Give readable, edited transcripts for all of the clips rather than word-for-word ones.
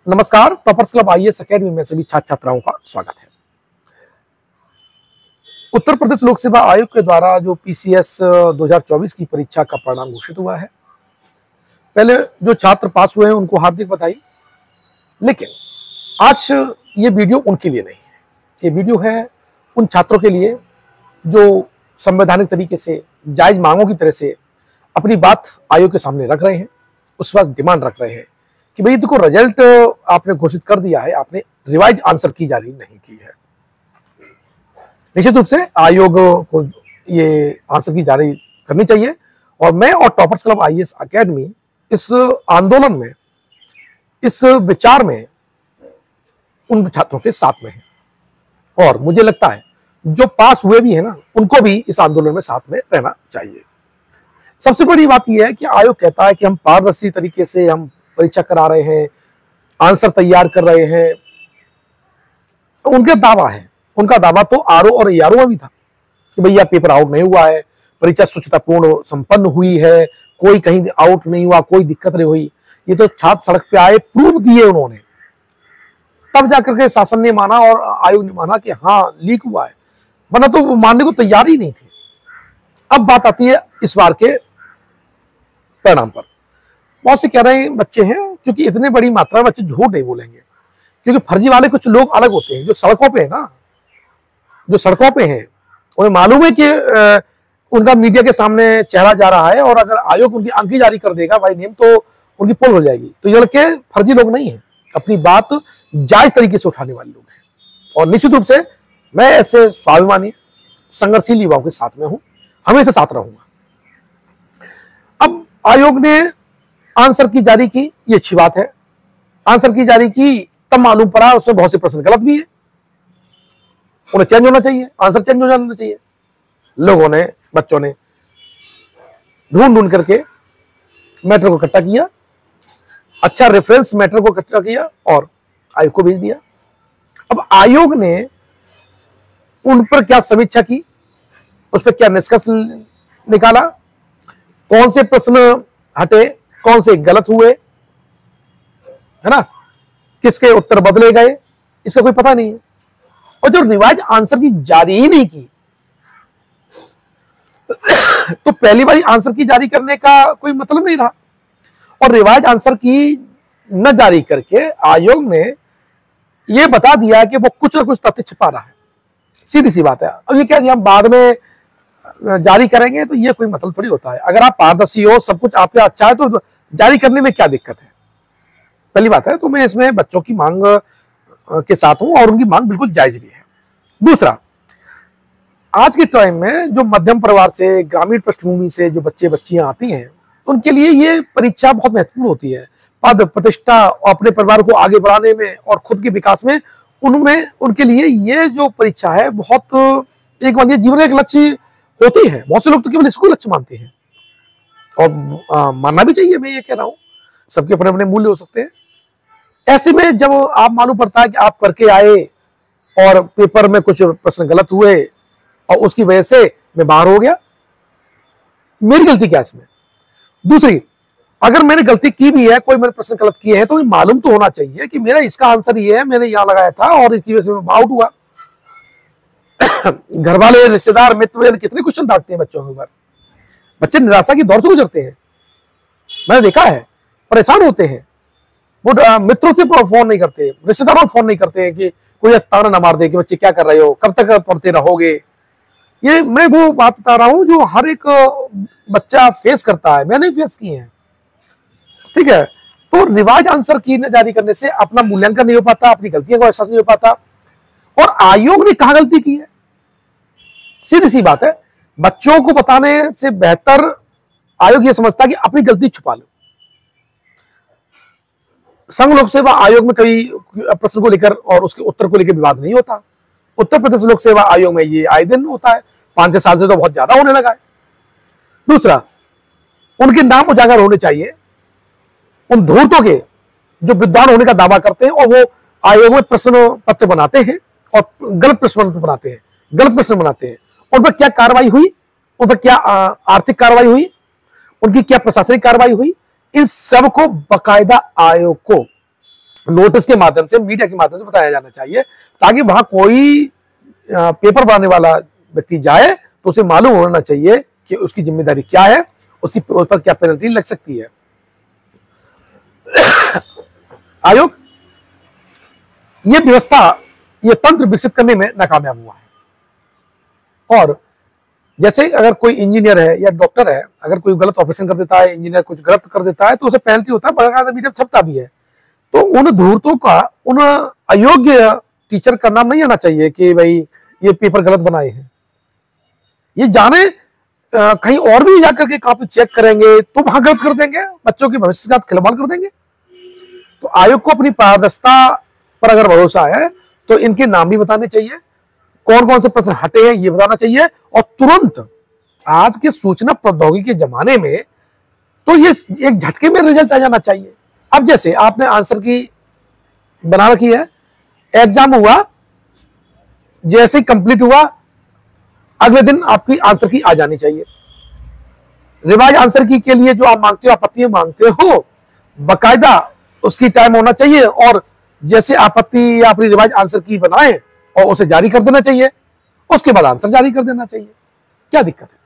नमस्कार। Toppers club IAS academy में सभी छात्र छात्राओं का स्वागत है। उत्तर प्रदेश लोक सेवा आयोग के द्वारा जो पीसीएस 2024 की परीक्षा का परिणाम घोषित हुआ है, पहले जो छात्र पास हुए हैं उनको हार्दिक बधाई। लेकिन आज ये वीडियो उनके लिए नहीं है, ये वीडियो है उन छात्रों के लिए जो संवैधानिक तरीके से जायज मांगों की तरह से अपनी बात आयोग के सामने रख रहे हैं, उस वक्त डिमांड रख रहे हैं कि भाई देखो रिजल्ट आपने घोषित कर दिया है, आपने रिवाइज आंसर की जारी नहीं की है। निश्चित रूप से आयोग को ये आंसर की जारी करनी चाहिए और मैं और टॉपर्स क्लब आईएएस एकेडमी इस आंदोलन में, इस विचार में उन छात्रों के साथ में है। और मुझे लगता है जो पास हुए भी है ना, उनको भी इस आंदोलन में साथ में रहना चाहिए। सबसे बड़ी बात यह है कि आयोग कहता है कि हम पारदर्शी तरीके से हम परीक्षा करा रहे हैं, आंसर तैयार कर रहे हैं। उनका दावा है, उनका दावा तो आरओ और एआरओ में भी था कि भैया पेपर आउट नहीं हुआ है, परीक्षा सुचितापूर्ण संपन्न हुई है, कोई कहीं आउट नहीं हुआ, कोई दिक्कत नहीं हुई। ये तो छात्र सड़क पे आए, प्रूफ दिए उन्होंने, तब जाकर के शासन ने माना और आयोग ने माना कि हाँ लीक हुआ है, वरना तो वो मानने को तैयार ही नहीं थे। अब बात आती है इस बार के परिणाम पर। बहुत से कह रहे हैं बच्चे हैं, क्योंकि इतने बड़ी मात्रा में बच्चे झूठ नहीं बोलेंगे, क्योंकि फर्जी वाले कुछ लोग अलग होते हैं जो सड़कों पे है ना, जो सड़कों पे हैं, उन्हें मालूम है कि उनका मीडिया के सामने चेहरा जा रहा है और अगर आयोग उनकी अंकी जारी कर देगा भाई नेम, तो उनकी पोल हो जाएगी। तो ये लड़के फर्जी लोग नहीं है, अपनी बात जायज तरीके से उठाने वाले लोग हैं। और निश्चित रूप से मैं ऐसे स्वाभिमानी संघर्षशील युवाओं के साथ में हूं, हमेशा साथ रहूंगा। अब आयोग ने आंसर की जारी की, ये अच्छी बात है। आंसर की जारी की तब मालूम पड़ा उसमें बहुत से प्रश्न गलत भी है, उन्हें चेंज होना चाहिए, आंसर चेंज हो जाना चाहिए। लोगों ने, बच्चों ने ढूंढ ढूंढ करके मैटर को इकट्ठा किया, अच्छा रेफरेंस मैटर को इकट्ठा किया और आयोग को भेज दिया। अब आयोग ने उन पर क्या समीक्षा की, उस पर क्या निष्कर्ष निकाला, कौन से प्रश्न हटे, कौन से गलत हुए, है ना, किसके उत्तर बदले गए, इसका कोई पता नहीं है। और जो रिवाइज आंसर की जारी ही नहीं की, तो पहली बार आंसर की जारी करने का कोई मतलब नहीं रहा। और रिवाइज आंसर की न जारी करके आयोग ने यह बता दिया कि वो कुछ ना कुछ तथ्य छिपा रहा है। सीधी सी बात है। अब ये क्या हम बाद में जारी करेंगे, तो ये कोई मतलब थोड़ी होता है। अगर आप पारदर्शी हो, सब कुछ आपके अच्छा है, तो जारी करने में क्या दिक्कत है, पहली बात है। तो मैं इसमें बच्चों की मांग के साथ हूं और उनकी मांग बिल्कुल जायज भी है। दूसरा, आज के टाइम में जो मध्यम परिवार से, ग्रामीण पृष्ठभूमि से जो बच्चे बच्चियां आती हैं, उनके लिए ये परीक्षा बहुत महत्वपूर्ण होती है। पद प्रतिष्ठा और अपने परिवार को आगे बढ़ाने में और खुद के विकास में उनके लिए ये जो परीक्षा है बहुत एक मानिए जीवन एक लक्ष्य होती है। बहुत से लोग तो केवल इसको लक्ष्य मानते हैं और मानना भी चाहिए। मैं ये कह रहा हूं, सबके अपने अपने मूल्य हो सकते हैं। ऐसे में जब आप मालूम पड़ता है कि आप करके आए और पेपर में कुछ प्रश्न गलत हुए और उसकी वजह से मैं बाहर हो गया, मेरी गलती क्या इसमें? दूसरी, अगर मैंने गलती की भी है, कोई मैंने प्रश्न गलत किए हैं, तो मालूम तो होना चाहिए कि मेरा इसका आंसर ये है, मैंने यहां लगाया था और इसकी वजह से मैं आउट हुआ। घर वाले, रिश्तेदार, मित्र कितने क्वेश्चन डालते हैं बच्चों के ऊपर। बच्चे निराशा की दौर से गुजरते हैं, मैंने देखा है, परेशान होते हैं। वो मित्रों से फोन नहीं करते, रिश्तेदारों को फोन नहीं करते हैं कि कोई ताना ना मार दे कि बच्चे क्या कर रहे हो, कब तक पढ़ते रहोगे। ये मैं वो बात बता रहा हूं जो हर एक बच्चा फेस करता है, मैंने फेस की है, ठीक है। तो रिवाइज आंसर की न जारी करने से अपना मूल्यांकन नहीं हो पाता, अपनी गलतियों का एहसास नहीं हो पाता। और आयोग ने कहां गलती की है, सीधी सी बात है। बच्चों को बताने से बेहतर आयोग ये समझता है कि अपनी गलती छुपा लो। संघ लोक सेवा आयोग में कभी प्रश्न को लेकर और उसके उत्तर को लेकर विवाद नहीं होता। उत्तर प्रदेश लोक सेवा आयोग में ये आए दिन होता है, 5-6 साल से तो बहुत ज्यादा होने लगा है। दूसरा, उनके नाम उजागर होने चाहिए, उन धूर्तों के जो विद्वान होने का दावा करते हैं और वो आयोग में प्रश्न पत्र बनाते हैं और गलत प्रश्न बनाते हैं, गलत प्रश्न बनाते हैं। उन पर क्या कार्रवाई हुई, उन पर क्या आर्थिक कार्रवाई हुई, उनकी क्या प्रशासनिक कार्रवाई हुई, इस सब को बकायदा आयोग को नोटिस के माध्यम से, मीडिया के माध्यम से बताया जाना चाहिए, ताकि वहां कोई पेपर बनाने वाला व्यक्ति जाए तो उसे मालूम होना चाहिए कि उसकी जिम्मेदारी क्या है, उसकी उस पर क्या पेनल्टी लग सकती है। आयोग ये व्यवस्था, ये तंत्र विकसित करने में नाकामयाब हुआ है। और जैसे अगर कोई इंजीनियर है या डॉक्टर है, अगर कोई गलत ऑपरेशन कर देता है, इंजीनियर कुछ गलत कर देता है, तो उसे पेनल्टी होता है, बकायदा मीडिया में छपता भी है। तो उन धूर्तों का, उन अयोग्य टीचर का नाम नहीं आना चाहिए कि भाई ये पेपर गलत बनाए हैं। ये जाने कहीं और भी जाकर के कॉपी चेक करेंगे तो वहां गलत कर देंगे, बच्चों के भविष्य के साथ खिलवाड़ कर देंगे। तो आयोग को अपनी पारदर्शिता पर अगर भरोसा है तो इनके नाम भी बताने चाहिए, कौन कौन से प्रश्न हटे हैं ये बताना चाहिए, और तुरंत आज के सूचना प्रौद्योगिकी के जमाने में तो ये एक झटके में रिजल्ट आ जाना चाहिए। अब जैसे आपने आंसर की बना रखी है, एग्जाम हुआ, जैसे ही कंप्लीट हुआ अगले दिन आपकी आंसर की आ जानी चाहिए। रिवाइज आंसर की के लिए जो आप मांगते हो, आपत्ति मांगते हो, बकायदा उसकी टाइम होना चाहिए, और जैसे आपत्ति या अपनी रिवाइज आंसर की बनाए और उसे जारी कर देना चाहिए, उसके बाद आंसर जारी कर देना चाहिए। क्या दिक्कत है?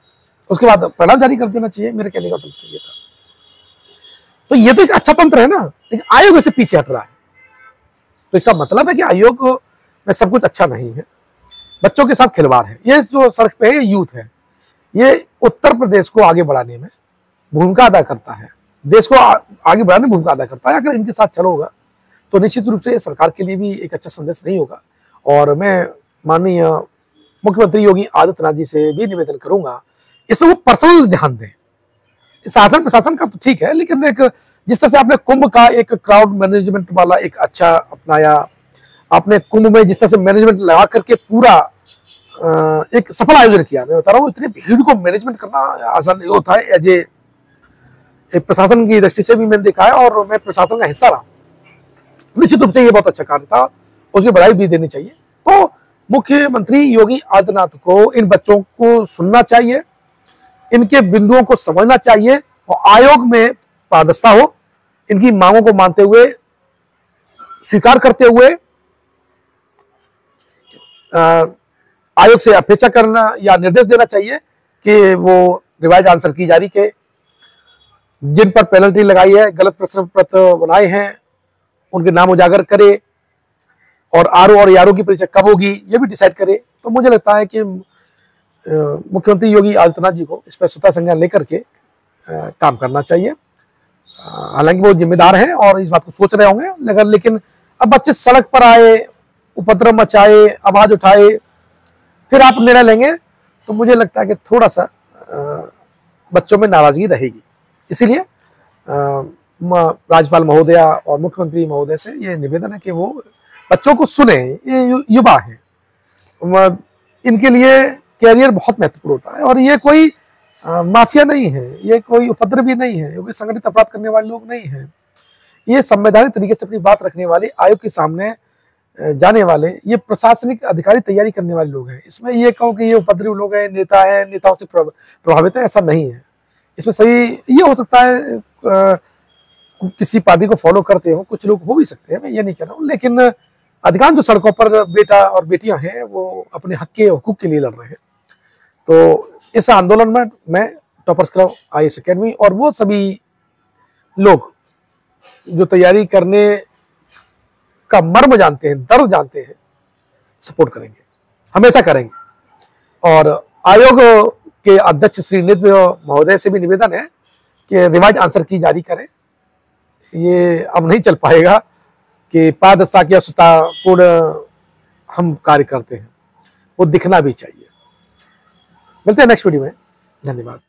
उसके बाद परिणाम जारी कर देना चाहिए। मेरे कहने का तो ये था। तो ये तो एक अच्छा तंत्र है ना, लेकिन आयोग इससे पीछे हट रहा है। तो इसका मतलब है कि आयोग में सब कुछ अच्छा नहीं है, बच्चों के साथ खिलवाड़ है। ये जो सड़क पे है, यूथ है, ये उत्तर प्रदेश को आगे बढ़ाने में भूमिका अदा करता है, देश को आगे बढ़ाने में भूमिका अदा करता है। अगर इनके साथ चलोगा तो निश्चित रूप से सरकार के लिए भी एक अच्छा संदेश नहीं होगा। और मैं माननीय मुख्यमंत्री योगी आदित्यनाथ जी से भी निवेदन करूंगा, इसमें वो पर्सनल ध्यान दें। शासन प्रशासन का तो ठीक है, लेकिन एक जिस तरह से आपने कुंभ का एक क्राउड मैनेजमेंट वाला एक अच्छा अपनाया, आपने कुंभ में जिस तरह से मैनेजमेंट लगा करके पूरा एक सफल आयोजन किया। मैं बता रहा हूँ, इतनी भीड़ को मैनेजमेंट करना आसान नहीं होता है। एज ए प्रशासन की दृष्टि से भी मैंने देखा है, और मैं प्रशासन का हिस्सा रहा। निश्चित रूप से ये बहुत अच्छा कार्य था, उसकी बधाई भी देनी चाहिए। तो मुख्यमंत्री योगी आदित्यनाथ को इन बच्चों को सुनना चाहिए, इनके बिंदुओं को समझना चाहिए, और आयोग में पारदर्शिता हो, इनकी मांगों को मानते हुए, स्वीकार करते हुए आयोग से अपेक्षा करना या निर्देश देना चाहिए कि वो रिवाइज आंसर की जारी के, जिन पर पेनल्टी लगाई है, गलत प्रश्न पत्र बनाए हैं, उनके नाम उजागर करे, और आरओ और यारो की परीक्षा कब होगी ये भी डिसाइड करे। तो मुझे लगता है कि मुख्यमंत्री योगी आदित्यनाथ जी को इस पर स्वतः संज्ञान लेकर के काम करना चाहिए। हालांकि वो जिम्मेदार हैं और इस बात को सोच रहे होंगे, लेकिन अब बच्चे सड़क पर आए, उपद्रव मचाए, आवाज उठाए, फिर आप निर्णय लेंगे, तो मुझे लगता है कि थोड़ा सा बच्चों में नाराजगी रहेगी। इसीलिए राज्यपाल महोदया और मुख्यमंत्री महोदय से ये निवेदन है कि वो बच्चों को सुने। ये युवा हैं, इनके लिए कैरियर बहुत महत्वपूर्ण होता है, और ये कोई माफिया नहीं है, ये कोई उपद्रवी नहीं है, ये कोई संगठित अपराध करने वाले लोग नहीं हैं। ये संवैधानिक तरीके से अपनी बात रखने वाले, आयोग के सामने जाने वाले, ये प्रशासनिक अधिकारी तैयारी करने वाले लोग हैं। इसमें ये कहो कि ये उपद्रवी लोग हैं, नेता हैं, नेताओं से प्रभावित है, ऐसा नहीं है। इसमें सही ये हो सकता है किसी पार्टी को फॉलो करते हो, कुछ लोग हो भी सकते हैं, मैं ये नहीं कह रहा हूँ, लेकिन अधिकांश जो सड़कों पर बेटा और बेटियां हैं वो अपने हक के हुकूक के लिए लड़ रहे हैं। तो इस आंदोलन में मैं टॉपर्स क्लब IAS अकेडमी और वो सभी लोग जो तैयारी करने का मर्म जानते हैं, दर्द जानते हैं, सपोर्ट करेंगे, हमेशा करेंगे। और आयोग के अध्यक्ष श्री नित्य महोदय से भी निवेदन है कि रिवाइज आंसर की जारी करें। ये अब नहीं चल पाएगा कि पारदर्शिता की पूर्ण हम कार्य करते हैं, वो दिखना भी चाहिए। मिलते हैं नेक्स्ट वीडियो में, धन्यवाद।